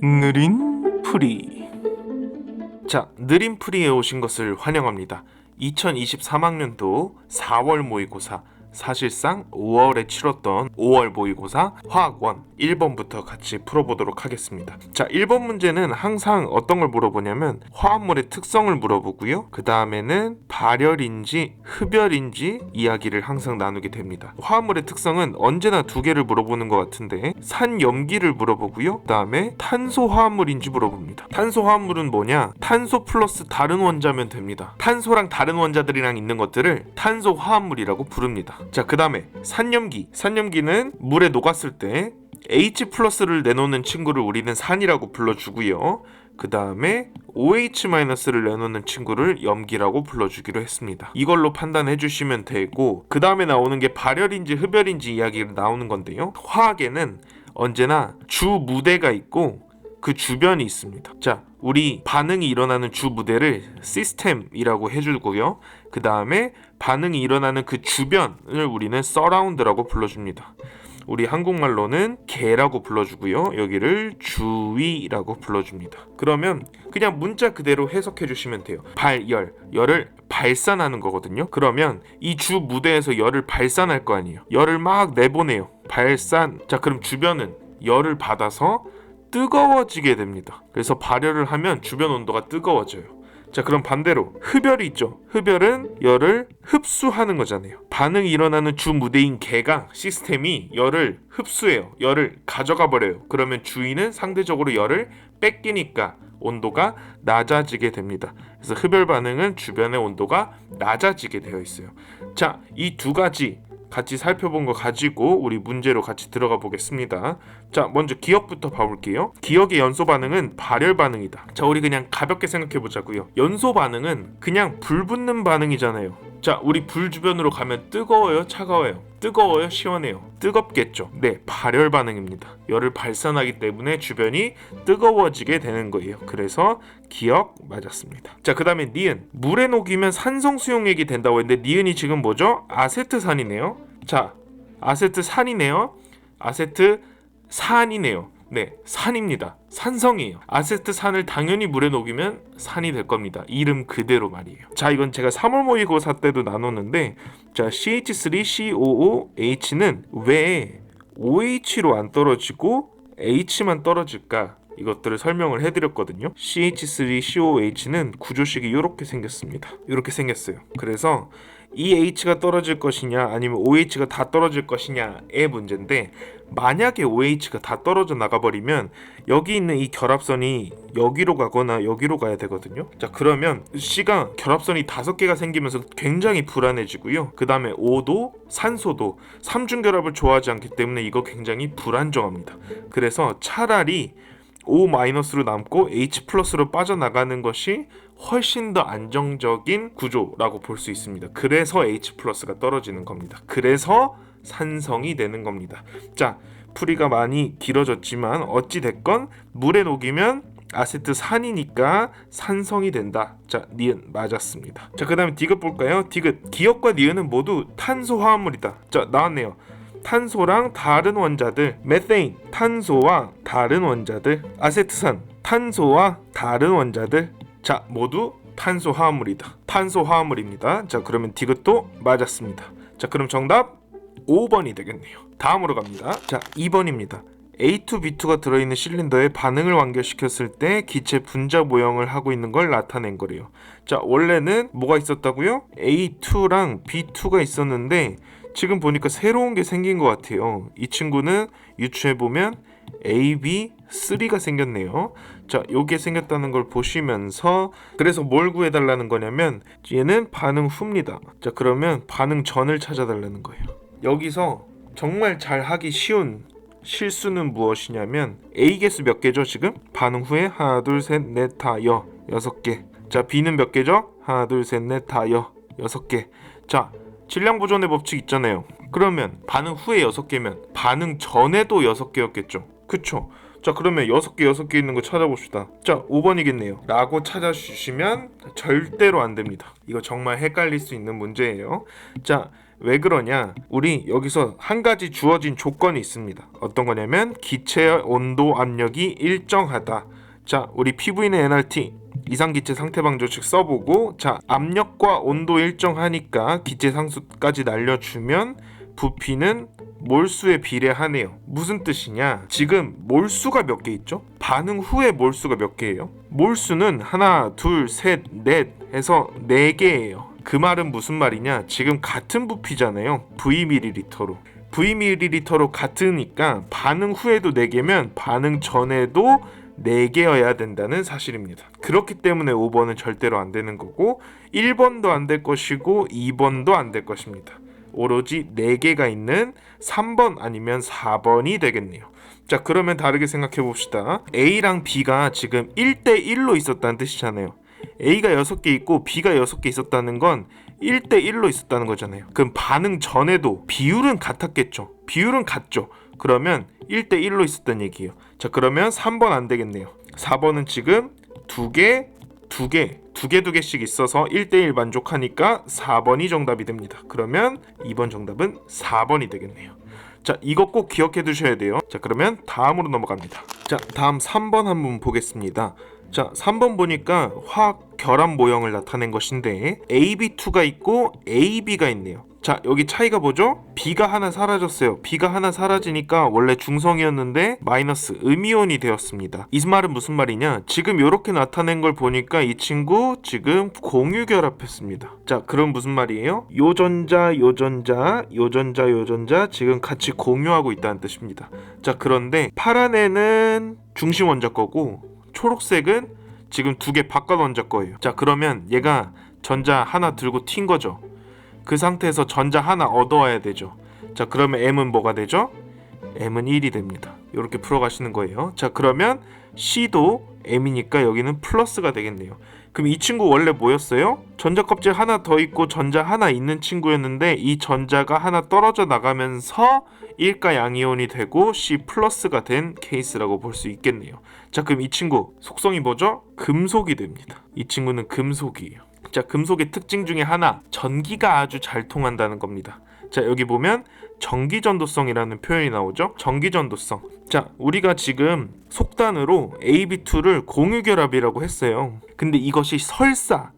느린 풀이. 자, 느린 풀이에 오신 것을 환영합니다. 2023학년도 4월 모의고사, 사실상 5월에 치렀던 5월 모의고사 화학 1 1번부터 같이 풀어보도록 하겠습니다. 자, 1번 문제는 항상 어떤 걸 물어보냐면 화합물의 특성을 물어보고요. 그 다음에는 발열인지 흡열인지 이야기를 항상 나누게 됩니다. 화합물의 특성은 언제나 두 개를 물어보는 것 같은데 산염기를 물어보고요. 그 다음에 탄소 화합물인지 물어봅니다. 탄소 화합물은 뭐냐? 탄소 플러스 다른 원자면 됩니다. 탄소랑 다른 원자들이랑 있는 것들을 탄소 화합물이라고 부릅니다. 자, 그 다음에 산염기는 물에 녹았을 때 H 플러스를 내놓는 친구를 우리는 산이라고 불러주고요. 그 다음에 OH-를 내놓는 친구를 염기라고 불러주기로 했습니다. 이걸로 판단해 주시면 되고, 그 다음에 나오는 게 발열인지 흡열인지 이야기가 나오는 건데요. 화학에는 언제나 주 무대가 있고 그 주변이 있습니다. 자, 우리 반응이 일어나는 주 무대를 시스템이라고 해주고요. 그 다음에 반응이 일어나는 그 주변을 우리는 서라운드라고 불러줍니다. 우리 한국말로는 개라고 불러주고요. 여기를 주위라고 불러줍니다. 그러면 그냥 문자 그대로 해석해 주시면 돼요. 열을 발산하는 거거든요. 그러면 이 주 무대에서 열을 발산할 거 아니에요. 열을 막 내보내요. 발산. 자, 그럼 주변은 열을 받아서 뜨거워지게 됩니다. 그래서 발열을 하면 주변 온도가 뜨거워져요. 자, 그럼 반대로 흡열이 있죠. 흡열은 열을 흡수하는 거잖아요. 반응이 일어나는 주 무대인 개가 시스템이 열을 흡수해요. 열을 가져가 버려요. 그러면 주위는 상대적으로 열을 뺏기니까 온도가 낮아지게 됩니다. 그래서 흡열 반응은 주변의 온도가 낮아지게 되어 있어요. 자, 이 두 가지 같이 살펴본 거 가지고 우리 문제로 같이 들어가 보겠습니다. 자, 먼저 기억부터 봐볼게요. 기억의 연소 반응은 발열 반응이다. 자, 우리 그냥 가볍게 생각해 보자고요. 연소 반응은 그냥 불 붙는 반응이잖아요. 자, 우리 불 주변으로 가면 뜨거워요, 차가워요? 뜨거워요, 시원해요? 뜨겁겠죠. 네, 발열 반응입니다. 열을 발산하기 때문에 주변이 뜨거워지게 되는 거예요. 그래서 기억 맞았습니다. 자, 그 다음에 니은. 물에 녹이면 산성 수용액이 된다고 했는데 니은이 지금 뭐죠? 아세트산이네요. 자, 아세트산이네요. 아세트산이네요. 네, 산입니다. 산성이에요. 아세트산을 당연히 물에 녹이면 산이 될 겁니다. 이름 그대로 말이에요. 자, 이건 제가 3월 모의고사 때도 나눴는데, 자, CH3COOH는 왜 OH로 안 떨어지고 H만 떨어질까? 이것들을 설명을 해드렸거든요. CH3COOH는 구조식이 이렇게 생겼습니다. 이렇게 생겼어요. 그래서 이 H가 떨어질 것이냐 아니면 OH가 다 떨어질 것이냐의 문제인데, 만약에 OH가 다 떨어져 나가버리면 여기 있는 이 결합선이 여기로 가거나 여기로 가야 되거든요. 자, 그러면 C가 결합선이 5개가 생기면서 굉장히 불안해지고요. 그 다음에 O도 산소도 삼중결합을 좋아하지 않기 때문에 이거 굉장히 불안정합니다. 그래서 차라리 O-로 남고 H+로 빠져나가는 것이 훨씬 더 안정적인 구조라고 볼 수 있습니다. 그래서 H+가 떨어지는 겁니다. 그래서 산성이 되는 겁니다. 자, 풀이가 많이 길어졌지만 어찌 됐건 물에 녹이면 아세트산이니까 산성이 된다. 자, 니은 맞았습니다. 자, 그 다음에 디귿 볼까요? 디귿. 기억과 니은은 모두 탄소 화합물이다. 자, 나왔네요. 탄소랑 다른 원자들, 메테인, 탄소와 다른 원자들, 아세트산, 탄소와 다른 원자들, 자, 모두 탄소 화합물이다. 탄소 화합물입니다. 자, 그러면 디귿도 맞았습니다. 자, 그럼 정답 5번이 되겠네요. 다음으로 갑니다. 자, 2번입니다. A2, B2가 들어있는 실린더에 반응을 완결시켰을 때 기체 분자 모형을 하고 있는 걸 나타낸 거래요. 자, 원래는 뭐가 있었다고요? A2랑 B2가 있었는데 지금 보니까 새로운 게 생긴 것 같아요. 이 친구는 유추해보면 AB3가 생겼네요. 자, 요게 생겼다는 걸 보시면서, 그래서 뭘 구해달라는 거냐면 얘는 반응 후입니다. 자, 그러면 반응 전을 찾아달라는 거예요. 여기서 정말 잘 하기 쉬운 실수는 무엇이냐면 A 개수 몇 개죠 지금? 반응 후에 하나 둘 셋 넷 다 6개. 자, B는 몇 개죠? 하나 둘 셋 넷 다 6개. 자, 질량 보존의 법칙 있잖아요. 그러면 반응 후에 6개면 반응 전에도 6개였겠죠. 그쵸? 자, 그러면 6개 있는 거 찾아봅시다. 자, 5번이겠네요 라고 찾아주시면 절대로 안 됩니다. 이거 정말 헷갈릴 수 있는 문제예요. 자, 왜 그러냐? 우리 여기서 한 가지 주어진 조건이 있습니다. 어떤 거냐면 기체의 온도 압력이 일정하다. 자, 우리 PV는 NRT 이상기체 상태방 조칙 써보고, 자, 압력과 온도 일정하니까 기체 상수까지 날려주면 부피는 몰수에 비례하네요. 무슨 뜻이냐? 지금 몰수가 몇 개 있죠? 반응 후에 몰수가 몇 개예요? 몰수는 하나, 둘, 셋, 넷 해서 4개예요. 그 말은 무슨 말이냐? 지금 같은 부피잖아요. Vml로. Vml로 같으니까 반응 후에도 4개면 반응 전에도 4개여야 된다는 사실입니다. 그렇기 때문에 5번은 절대로 안 되는 거고 1번도 안 될 것이고 2번도 안 될 것입니다. 오로지 4개가 있는 3번 아니면 4번이 되겠네요. 자, 그러면 다르게 생각해 봅시다. A랑 B가 지금 1대1로 있었다는 뜻이잖아요. A가 6개 있고 B가 6개 있었다는 건 1대1로 있었다는 거잖아요. 그럼 반응 전에도 비율은 같았겠죠. 비율은 같죠. 그러면 1대1로 있었다는 얘기예요. 자, 그러면 3번 안 되겠네요. 4번은 지금 2개씩 있어서 1대1 만족하니까 4번이 정답이 됩니다. 그러면 2번 정답은 4번이 되겠네요. 자, 이거 꼭 기억해 두셔야 돼요. 자, 그러면 다음으로 넘어갑니다. 자, 다음 3번 한번 보겠습니다. 자, 3번 보니까 화학 결합 모형을 나타낸 것인데 AB2가 있고 AB가 있네요. 자, 여기 차이가 뭐죠? B가 하나 사라졌어요. B가 하나 사라지니까 원래 중성이었는데 마이너스 음이온이 되었습니다. 이 말은 무슨 말이냐? 지금 이렇게 나타낸 걸 보니까 이 친구 지금 공유 결합했습니다. 자, 그럼 무슨 말이에요? 요 전자 지금 같이 공유하고 있다는 뜻입니다. 자, 그런데 파란 애는 중심 원자 거고 초록색은 지금 2개 바깥 원자 거예요. 자, 그러면 얘가 전자 하나 들고 튄 거죠. 그 상태에서 전자 하나 얻어와야 되죠. 자, 그러면 M은 뭐가 되죠? M은 1이 됩니다. 이렇게 풀어가시는 거예요. 자, 그러면 C도 M이니까 여기는 플러스가 되겠네요. 그럼 이 친구 원래 뭐였어요? 전자 껍질 하나 더 있고 전자 하나 있는 친구였는데 이 전자가 하나 떨어져 나가면서 1가 양이온이 되고 C 플러스가 된 케이스라고 볼 수 있겠네요. 자, 그럼 이 친구 속성이 뭐죠? 금속이 됩니다. 이 친구는 금속이에요. 자, 금속의 특징 중에 하나, 전기가 아주 잘 통한다는 겁니다. 자, 여기 보면 전기전도성이라는 표현이 나오죠? 전기전도성. 자, 우리가 지금 속단으로 AB2를 공유결합이라고 했어요. 근데 이것이 설사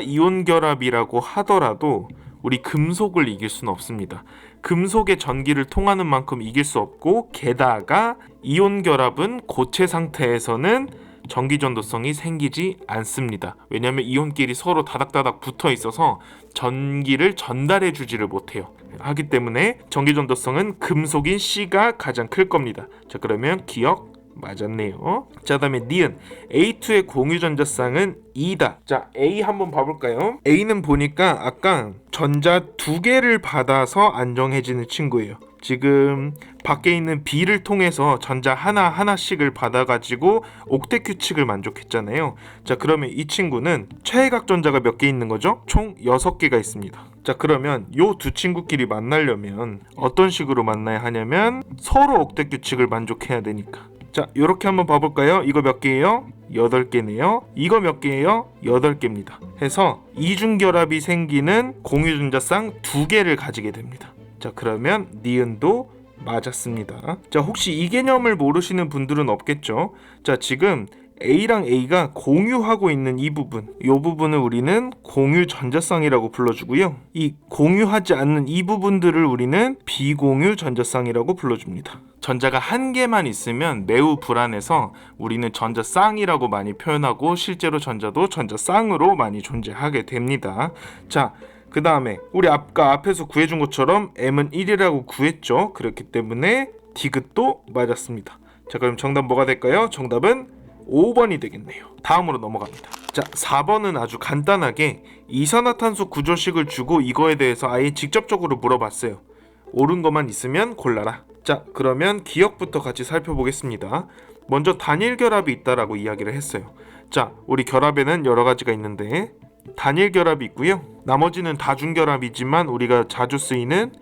이온 결합이라고 하더라도 우리 금속을 이길 수는 없습니다. 금속의 전기를 통하는 만큼 이길 수 없고, 게다가 이온 결합은 고체 상태에서는 전기 전도성이 생기지 않습니다. 왜냐하면 이온끼리 서로 다닥다닥 붙어 있어서 전기를 전달해 주지를 못해요. 하기 때문에 전기 전도성은 금속인 C가 가장 클 겁니다. 자, 그러면 기억 맞았네요. 자, 다음에 니은 A2의 공유 전자쌍은 2다. 자, A 한번 봐볼까요? A는 보니까 아까 전자 2개를 받아서 안정해지는 친구예요. 지금 밖에 있는 B를 통해서 전자 하나씩을 받아가지고 옥텟 규칙을 만족했잖아요. 자, 그러면 이 친구는 최외각 전자가 몇 개 있는 거죠? 총 6개가 있습니다. 자, 그러면 요 두 친구끼리 만나려면 어떤 식으로 만나야 하냐면 서로 옥텟 규칙을 만족해야 되니까. 자, 요렇게 한번 봐볼까요? 이거 몇 개예요? 8개네요. 이거 몇 개예요? 8개입니다. 해서 이중결합이 생기는 공유전자쌍 2개를 가지게 됩니다. 자, 그러면 니은도 맞았습니다. 자, 혹시 이 개념을 모르시는 분들은 없겠죠? 자, 지금 A랑 A가 공유하고 있는 이 부분을 우리는 공유 전자쌍이라고 불러주고요. 이 공유하지 않는 이 부분들을 우리는 비공유 전자쌍이라고 불러줍니다. 전자가 한 개만 있으면 매우 불안해서 우리는 전자쌍이라고 많이 표현하고 실제로 전자도 전자쌍으로 많이 존재하게 됩니다. 자, 그 다음에 우리 아까 앞에서 구해준 것처럼 M은 1이라고 구했죠. 그렇기 때문에 디귿도 맞았습니다. 자, 그럼 정답 뭐가 될까요? 정답은 5번이 되겠네요. 다음으로 넘어갑니다. 자, 4번은 아주 간단하게 이산화탄소 구조식을 주고 이거에 대해서 아예 직접적으로 물어봤어요. 옳은 것만 있으면 골라라. 자, 그러면 기억부터 같이 살펴보겠습니다. 먼저 단일 결합이 있다라고 이야기를 했어요. 자, 우리 결합에는 여러 가지가 있는데 단일 결합이 있고요. 나머지는 다중 결합이지만 우리가 자주 쓰이는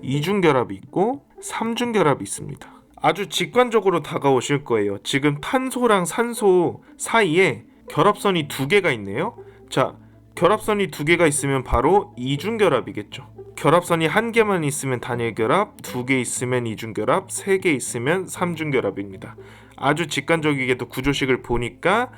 이중 결합이 있고 삼중 결합이 있습니다. 아주 직관적으로 다가오실 거예요. 지금 탄소랑 산소 사이에 결합선이 2개가 있네요. 자, 결합선이 두 개가 있으면 바로 이중결합이겠죠. 결합선이 한 개만 있으면 단일결합, 두 개 있으면 이중결합, 세 개 있으면 삼중결합입니다. 아주 직관적이게도 구조식을 보니까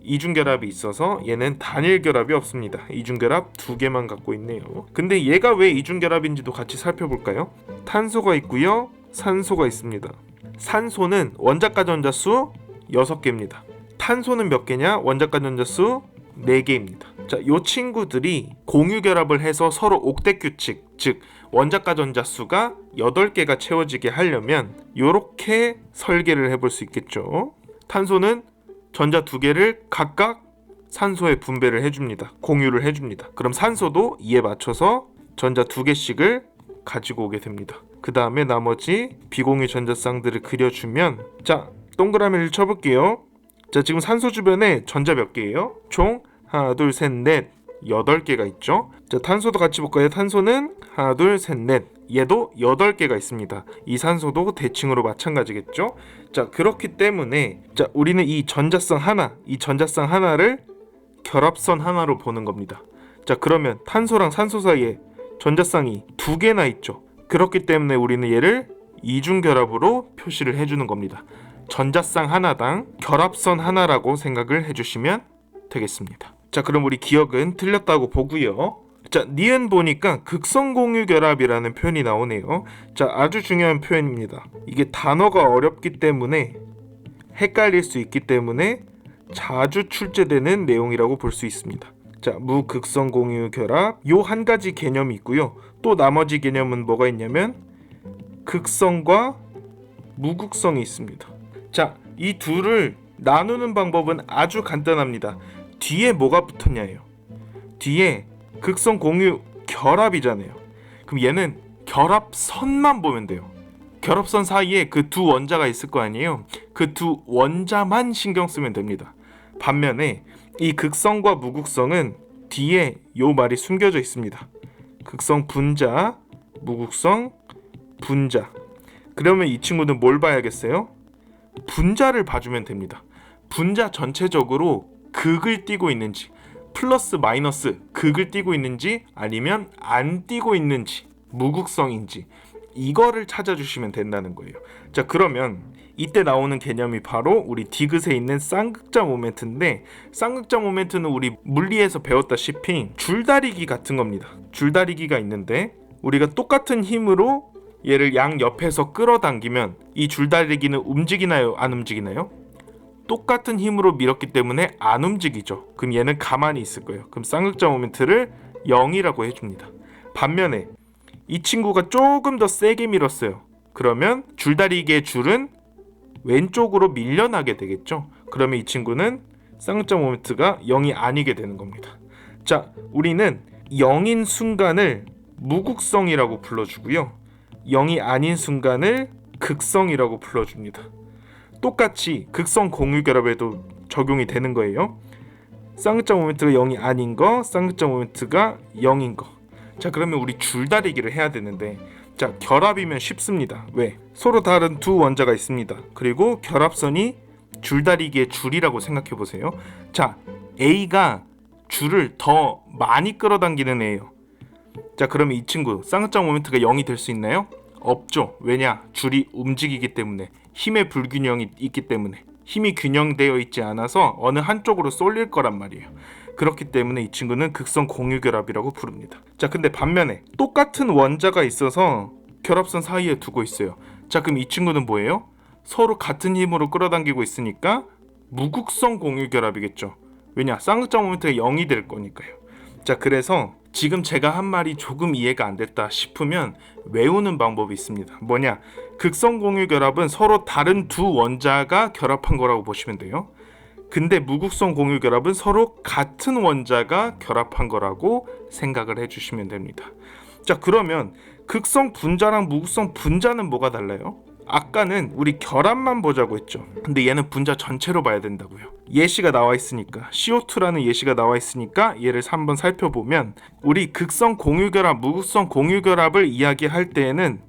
이중결합이 있어서 얘는 단일결합이 없습니다. 이중결합 두 개만 갖고 있네요. 근데 얘가 왜 이중결합인지도 같이 살펴볼까요? 탄소가 있고요, 산소가 있습니다. 산소는 원자과 전자수 6개입니다. 탄소는 몇 개냐? 원자과 전자수 4개입니다. 자, 요 친구들이 공유결합을 해서 서로 옥텟 규칙, 즉 원자과 전자수가 8개가 채워지게 하려면 요렇게 설계를 해볼 수 있겠죠. 탄소는 전자 2개를 각각 산소에 분배를 해줍니다. 공유를 해줍니다. 그럼 산소도 이에 맞춰서 전자 2개씩을 가지고 오게 됩니다. 그 다음에 나머지 비공유 전자쌍들을 그려주면, 자, 동그라미를 쳐볼게요. 자, 지금 산소 주변에 전자 몇 개예요? 총 하나, 둘, 셋, 넷, 8개가 있죠. 자, 탄소도 같이 볼까요? 탄소는 하나, 둘, 셋, 넷, 얘도 8개가 있습니다. 이 산소도 대칭으로 마찬가지겠죠. 자, 그렇기 때문에 자, 우리는 이 전자쌍 하나를 결합선 하나로 보는 겁니다. 자, 그러면 탄소랑 산소 사이에 전자쌍이 2개나 있죠. 그렇기 때문에 우리는 얘를 이중결합으로 표시를 해주는 겁니다. 전자쌍 하나당 결합선 하나라고 생각을 해주시면 되겠습니다. 자, 그럼 우리 기억은 틀렸다고 보고요. 자, 니은 보니까 극성공유결합이라는 표현이 나오네요. 자, 아주 중요한 표현입니다. 이게 단어가 어렵기 때문에 헷갈릴 수 있기 때문에 자주 출제되는 내용이라고 볼 수 있습니다. 자, 무극성공유결합 요 한 가지 개념이 있고요. 또 나머지 개념은 뭐가 있냐면 극성과 무극성이 있습니다. 자, 이 둘을 나누는 방법은 아주 간단합니다. 뒤에 뭐가 붙었냐예요. 뒤에 극성 공유 결합이잖아요. 그럼 얘는 결합선만 보면 돼요. 결합선 사이에 그 두 원자가 있을 거 아니에요. 그 두 원자만 신경 쓰면 됩니다. 반면에 이 극성과 무극성은 뒤에 요 말이 숨겨져 있습니다. 극성 분자, 무극성 분자. 그러면 이 친구는 뭘 봐야겠어요? 분자를 봐주면 됩니다. 분자 전체적으로 극을 띠고 있는지, 플러스 마이너스 극을 띠고 있는지, 아니면 안 띠고 있는지, 무극성인지, 이거를 찾아주시면 된다는 거예요. 자, 그러면 이때 나오는 개념이 바로 우리 디귿에 있는 쌍극자 모멘트인데, 쌍극자 모멘트는 우리 물리에서 배웠다시피 줄다리기 같은 겁니다. 줄다리기가 있는데 우리가 똑같은 힘으로 얘를 양 옆에서 끌어당기면 이 줄다리기는 움직이나요? 안 움직이나요? 똑같은 힘으로 밀었기 때문에 안 움직이죠. 그럼 얘는 가만히 있을 거예요. 그럼 쌍극자 모멘트를 0이라고 해줍니다. 반면에 이 친구가 조금 더 세게 밀었어요. 그러면 줄다리기의 줄은 왼쪽으로 밀려나게 되겠죠. 그러면 이 친구는 쌍극자 모멘트가 0이 아니게 되는 겁니다. 자, 우리는 0인 순간을 무극성이라고 불러주고요, 0이 아닌 순간을 극성이라고 불러줍니다. 똑같이 극성 공유결합에도 적용이 되는 거예요. 쌍극자 모멘트가 0이 아닌 거, 쌍극자 모멘트가 0인 거. 자, 그러면 우리 줄다리기를 해야 되는데, 자, 결합이면 쉽습니다. 왜? 서로 다른 두 원자가 있습니다. 그리고 결합선이 줄다리기의 줄이라고 생각해 보세요. 자, A가 줄을 더 많이 끌어당기는 애예요. 자, 그러면 이 친구 쌍극자 모멘트가 0이 될 수 있나요? 없죠. 왜냐? 줄이 움직이기 때문에, 힘의 불균형이 있기 때문에, 힘이 균형되어 있지 않아서 어느 한쪽으로 쏠릴 거란 말이에요. 그렇기 때문에 이 친구는 극성 공유결합이라고 부릅니다. 자, 근데 반면에 똑같은 원자가 있어서 결합선 사이에 두고 있어요. 자, 그럼 이 친구는 뭐예요? 서로 같은 힘으로 끌어당기고 있으니까 무극성 공유결합이겠죠. 왜냐? 쌍극자 모멘트가 0이 될 거니까요. 자, 그래서 지금 제가 한 말이 조금 이해가 안 됐다 싶으면 외우는 방법이 있습니다. 뭐냐? 극성 공유결합은 서로 다른 두 원자가 결합한 거라고 보시면 돼요. 근데 무극성 공유결합은 서로 같은 원자가 결합한 거라고 생각을 해주시면 됩니다. 자, 그러면 극성 분자랑 무극성 분자는 뭐가 달라요? 아까는 우리 결합만 보자고 했죠. 근데 얘는 분자 전체로 봐야 된다고요. 예시가 나와 있으니까, CO2라는 예시가 나와 있으니까 얘를 한번 살펴보면, 우리 극성 공유결합, 무극성 공유결합을 이야기할 때에는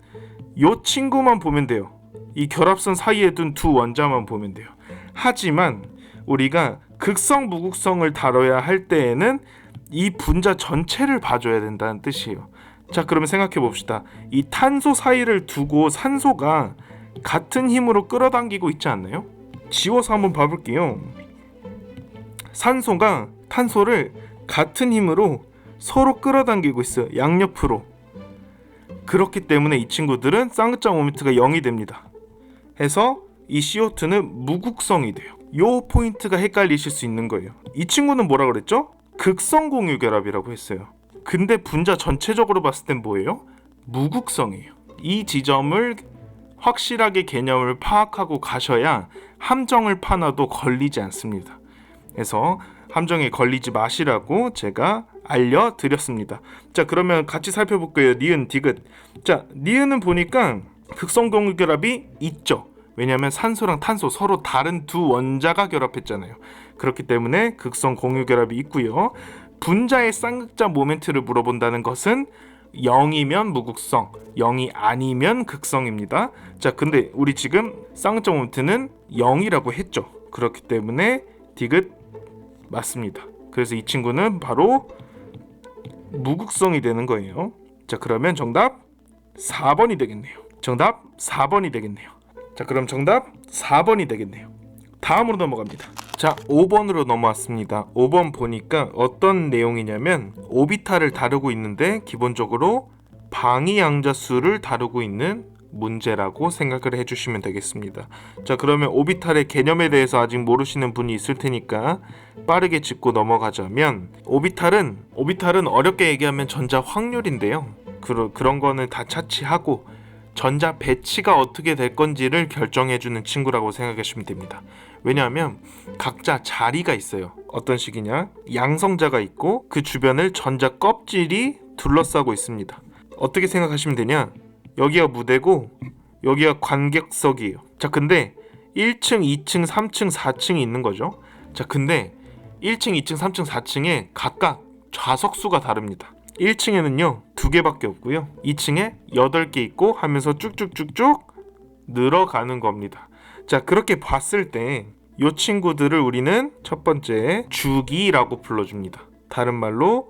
요 친구만 보면 돼요. 이 결합선 사이에 둔 두 원자만 보면 돼요. 하지만 우리가 극성 무극성을 다뤄야 할 때에는 이 분자 전체를 봐줘야 된다는 뜻이에요. 자, 그러면 생각해 봅시다. 이 탄소 사이를 두고 산소가 같은 힘으로 끌어당기고 있지 않나요? 지워서 한번 봐볼게요. 산소가 탄소를 같은 힘으로 서로 끌어당기고 있어요. 양옆으로. 그렇기 때문에 이 친구들은 쌍극장 모멘트가 0이 됩니다. 해서 이 CO2는 무극성이 돼요. 요 포인트가 헷갈리실 수 있는 거예요. 이 친구는 뭐라 그랬죠? 극성 공유 결합이라고 했어요. 근데 분자 전체적으로 봤을 땐 뭐예요? 무극성이에요. 이 지점을 확실하게 개념을 파악하고 가셔야 함정을 파놔도 걸리지 않습니다. 그래서 함정에 걸리지 마시라고 제가 알려드렸습니다. 자, 그러면 같이 살펴볼게요. 니은, 디귿. 자, 니은은 보니까 극성 공유 결합이 있죠. 왜냐하면 산소랑 탄소 서로 다른 두 원자가 결합했잖아요. 그렇기 때문에 극성 공유 결합이 있고요. 분자의 쌍극자 모멘트를 물어본다는 것은 0이면 무극성, 0이 아니면 극성입니다. 자, 근데 우리 지금 쌍극자 모멘트는 0이라고 했죠. 그렇기 때문에 디귿 맞습니다. 그래서 이 친구는 바로 무극성이 되는 거예요. 자, 그러면 정답 4번이 되겠네요. 정답 4번이 되겠네요. 자, 그럼 정답 4번이 되겠네요. 다음으로 넘어갑니다. 자, 5번으로 넘어왔습니다. 5번 보니까 어떤 내용이냐면 오비탈을 다루고 있는데 기본적으로 방위양자수를 다루고 있는 문제라고 생각을 해주시면 되겠습니다. 자, 그러면 오비탈의 개념에 대해서 아직 모르시는 분이 있을 테니까 빠르게 짚고 넘어가자면 오비탈은 어렵게 얘기하면 전자 확률인데요. 그런 거는 다 차치하고 전자 배치가 어떻게 될 건지를 결정해주는 친구라고 생각하시면 됩니다. 왜냐하면 각자 자리가 있어요. 어떤 식이냐? 양성자가 있고 그 주변을 전자 껍질이 둘러싸고 있습니다. 어떻게 생각하시면 되냐? 여기가 무대고 여기가 관객석이에요. 자, 근데 1층, 2층, 3층, 4층이 있는 거죠. 자, 근데 1층, 2층, 3층, 4층에 각각 좌석수가 다릅니다. 1층에는요 2개밖에 없고요, 2층에 8개 있고 하면서 쭉쭉쭉쭉 늘어가는 겁니다. 자, 그렇게 봤을 때 이 친구들을 우리는 첫 번째 주기라고 불러줍니다. 다른 말로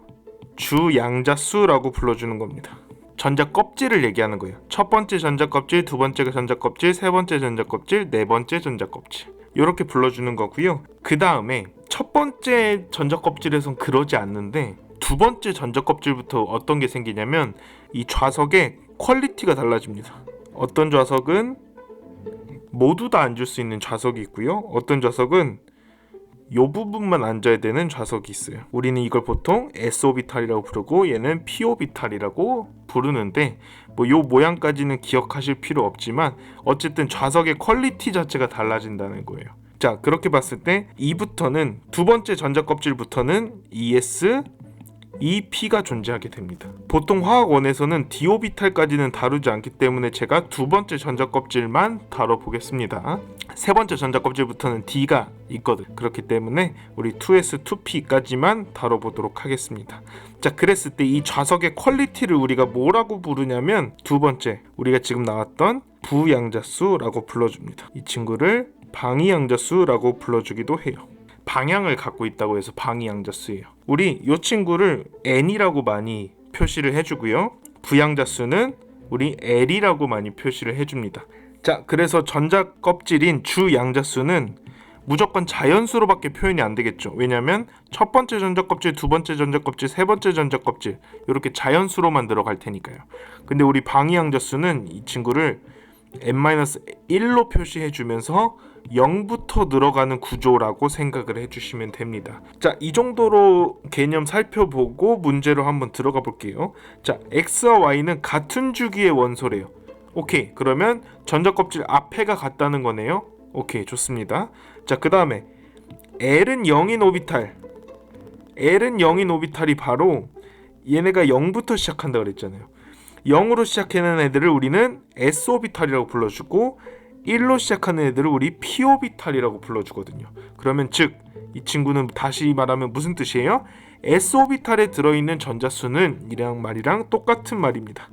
주양자수라고 불러주는 겁니다. 전자 껍질을 얘기하는 거예요. 첫 번째 전자 껍질, 두 번째 전자 껍질, 세 번째 전자 껍질, 네 번째 전자 껍질, 이렇게 불러주는 거고요. 그 다음에 첫 번째 전자 껍질에선 그러지 않는데 두 번째 전자 껍질부터 어떤 게 생기냐면 이 좌석의 퀄리티가 달라집니다. 어떤 좌석은 모두 다 앉을 수 있는 좌석이 있고요, 어떤 좌석은 이 부분만 앉아야 되는 좌석이 있어요. 우리는 이걸 보통 S오비탈이라고 부르고 얘는 P오비탈이라고 부르는데 뭐 요 모양까지는 기억하실 필요 없지만 어쨌든 좌석의 퀄리티 자체가 달라진다는 거예요. 자, 그렇게 봤을 때 이부터는 두 번째 전자 껍질부터는 ES, EP가 존재하게 됩니다. 보통 화학원에서는 D오비탈까지는 다루지 않기 때문에 제가 두 번째 전자 껍질만 다뤄보겠습니다. 세 번째 전자 껍질부터는 D가 있거든. 그렇기 때문에 우리 2S, 2P까지만 다뤄보도록 하겠습니다. 자, 그랬을 때 이 좌석의 퀄리티를 우리가 뭐라고 부르냐면 두 번째 우리가 지금 나왔던 부양자수라고 불러줍니다. 이 친구를 방위양자수라고 불러주기도 해요. 방향을 갖고 있다고 해서 방위양자수예요. 우리 이 친구를 N이라고 많이 표시를 해주고요, 부양자수는 우리 L이라고 많이 표시를 해줍니다. 자, 그래서 전자 껍질인 주양자수는 무조건 자연수로밖에 표현이 안 되겠죠. 왜냐하면 첫 번째 전자 껍질, 두 번째 전자 껍질, 세 번째 전자 껍질 이렇게 자연수로만 들어갈 테니까요. 근데 우리 방위양자수는 이 친구를 n-1로 표시해주면서 0부터 늘어가는 구조라고 생각을 해주시면 됩니다. 자, 이 정도로 개념 살펴보고 문제로 한번 들어가 볼게요. 자, X와 Y는 같은 주기의 원소래요. 오케이, 그러면 전자 껍질 앞에가 같다는 거네요. 오케이, 좋습니다. 자, 그 다음에 L은 0인 오비탈이 바로 얘네가 0부터 시작한다 그랬잖아요. 0으로 시작하는 애들을 우리는 S오비탈이라고 불러주고 1로 시작하는 애들을 우리 P오비탈이라고 불러주거든요. 그러면 즉 이 친구는 다시 말하면 무슨 뜻이에요? S오비탈에 들어있는 전자수는 이랑 말이랑 똑같은 말입니다.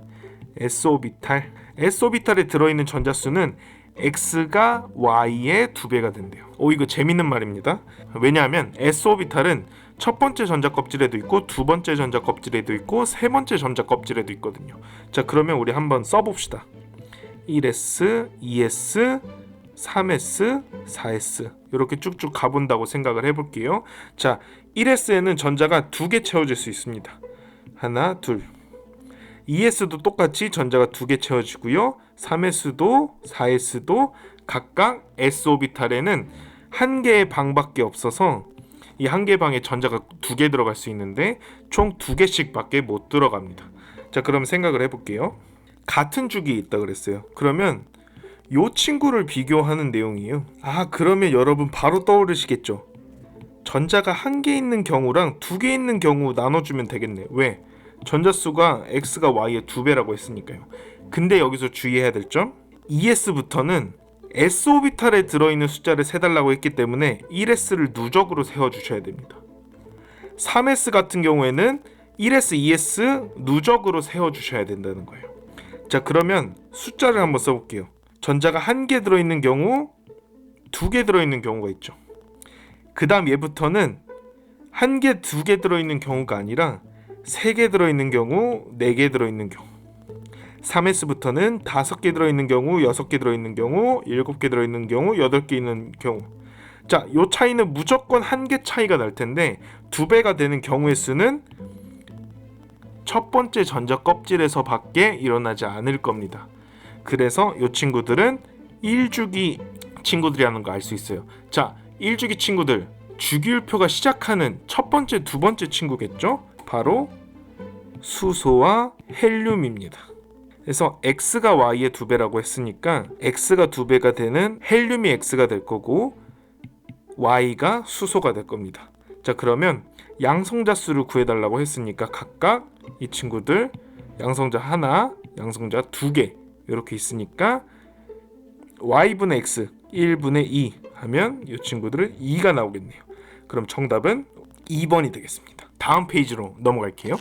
S오비탈에 들어있는 전자수는 x가 y의 2배가 된대요. 이거 재밌는 말입니다. 왜냐하면 s 오비탈은 첫 번째 전자 껍질에도 있고 두 번째 전자 껍질에도 있고 세 번째 전자 껍질에도 있거든요. 자, 그러면 우리 한번 써봅시다. 1s, 2s, 3s, 4s 이렇게 쭉쭉 가본다고 생각을 해볼게요. 자, 1s에는 전자가 2개 채워질 수 있습니다. 하나, 둘. 2s도 똑같이 전자가 2개 채워지고요. 3s도 4s도 각각 s 오비탈에는 한 개의 방밖에 없어서 이 한 개 방에 전자가 2개 들어갈 수 있는데 총 2개씩 밖에 못 들어갑니다. 자, 그럼 생각을 해볼게요. 같은 축이 있다 그랬어요. 그러면 요 친구를 비교하는 내용이에요. 그러면 여러분 바로 떠오르시겠죠. 전자가 한 개 있는 경우랑 2개 있는 경우 나눠주면 되겠네. 왜? 전자수가 x가 y의 2배라고 했으니까요. 근데 여기서 주의해야 될 점, 2s부터는 s 오비탈에 들어있는 숫자를 세달라고 했기 때문에 1s를 누적으로 세워주셔야 됩니다. 3s 같은 경우에는 1s, 2s 누적으로 세워주셔야 된다는 거예요. 자, 그러면 숫자를 한번 써볼게요. 전자가 한 개 들어있는 경우, 2개 들어있는 경우가 있죠. 그 다음 얘부터는 한 개, 2개 들어있는 경우가 아니라 3개 들어있는 경우, 4개 들어있는 경우. 3s부터는 5개 들어있는 경우, 6개 들어있는 경우, 7개 들어있는 경우, 8개 있는 경우. 자, 요 차이는 무조건 한 개 차이가 날 텐데 2배가 되는 경우의 수는 첫 번째 전자 껍질에서 밖에 일어나지 않을 겁니다. 그래서 요 친구들은 1주기 친구들이라는 거 알 수 있어요. 자, 1주기 친구들, 주기율표가 시작하는 첫 번째, 두 번째 친구겠죠? 바로 수소와 헬륨입니다. 그래서 x가 y의 2배라고 했으니까 x가 2배가 되는 헬륨이 x가 될 거고 y가 수소가 될 겁니다. 자, 그러면 양성자 수를 구해달라고 했으니까 각각 이 친구들 양성자 하나, 양성자 2개 이렇게 있으니까 y분의 x 1분의 2 하면 이 친구들은 2가 나오겠네요. 그럼 정답은 2번이 되겠습니다. 다음 페이지로 넘어갈게요.